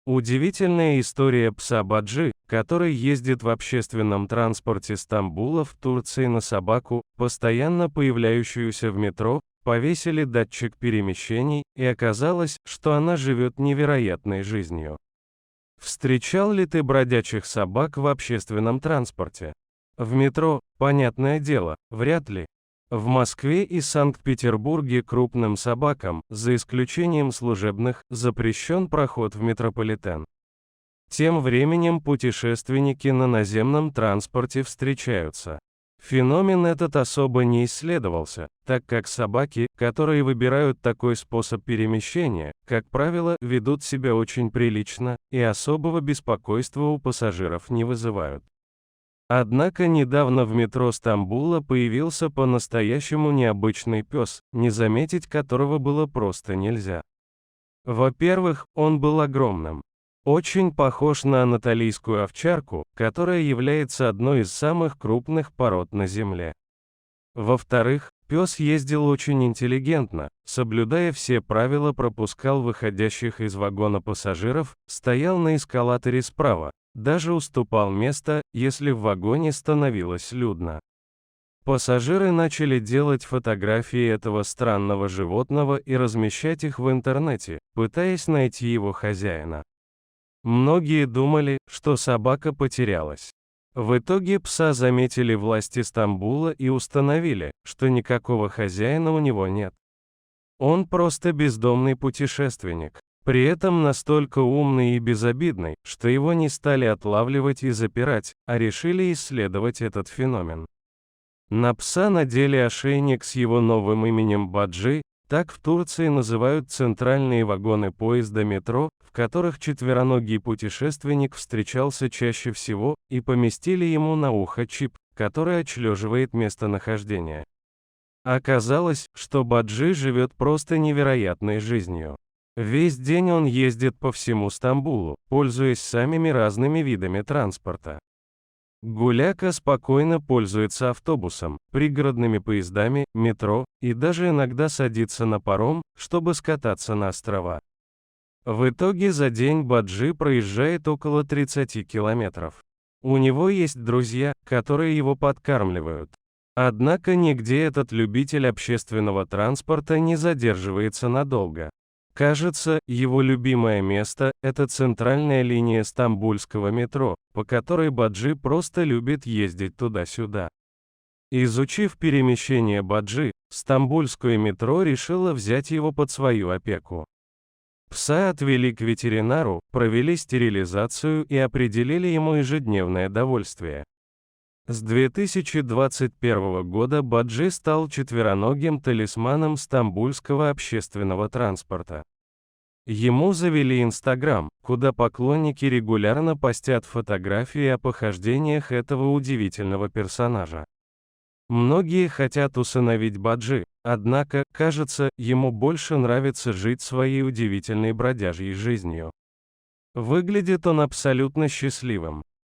Удивительная история пса Баджи, который ездит в общественном транспорте Стамбула в Турции на собаку, постоянно появляющуюся в метро, повесили датчик перемещений, и оказалось, что она живет невероятной жизнью. Встречал ли ты бродячих собак в общественном транспорте? В метро, понятное дело, вряд ли. В Москве и Санкт-Петербурге крупным собакам, за исключением служебных, запрещен проход в метрополитен. Тем временем путешественники на наземном транспорте встречаются. Феномен этот особо не исследовался, так как собаки, которые выбирают такой способ перемещения, как правило, ведут себя очень прилично, и особого беспокойства у пассажиров не вызывают. Однако недавно в метро Стамбула появился по-настоящему необычный пес, не заметить которого было просто нельзя. Во-первых, он был огромным. Очень похож на анатолийскую овчарку, которая является одной из самых крупных пород на Земле. Во-вторых, пес ездил очень интеллигентно, соблюдая все правила, пропускал выходящих из вагона пассажиров, стоял на эскалаторе справа, даже уступал место, если в вагоне становилось людно. Пассажиры начали делать фотографии этого странного животного и размещать их в интернете, пытаясь найти его хозяина. Многие думали, что собака потерялась. В итоге пса заметили власти Стамбула и установили, что никакого хозяина у него нет. Он просто бездомный путешественник. При этом настолько умный и безобидный, что его не стали отлавливать и запирать, а решили исследовать этот феномен. На пса надели ошейник с его новым именем Баджи, так в Турции называют центральные вагоны поезда метро, в которых четвероногий путешественник встречался чаще всего, и поместили ему на ухо чип, который отслеживает местонахождение. Оказалось, что Баджи живет просто невероятной жизнью. Весь день он ездит по всему Стамбулу, пользуясь самыми разными видами транспорта. Гуляка спокойно пользуется автобусом, пригородными поездами, метро, и даже иногда садится на паром, чтобы скататься на острова. В итоге за день Баджи проезжает около 30 километров. У него есть друзья, которые его подкармливают. Однако нигде этот любитель общественного транспорта не задерживается надолго. Кажется, его любимое место – это центральная линия стамбульского метро, по которой Баджи просто любит ездить туда-сюда. Изучив перемещение Баджи, стамбульское метро решило взять его под свою опеку. Пса отвели к ветеринару, провели стерилизацию и определили ему ежедневное довольствие. С 2021 года Баджи стал четвероногим талисманом стамбульского общественного транспорта. Ему завели Инстаграм, куда поклонники регулярно постят фотографии о похождениях этого удивительного персонажа. Многие хотят усыновить Баджи, однако, кажется, ему больше нравится жить своей удивительной бродяжьей жизнью. Выглядит он абсолютно счастливым.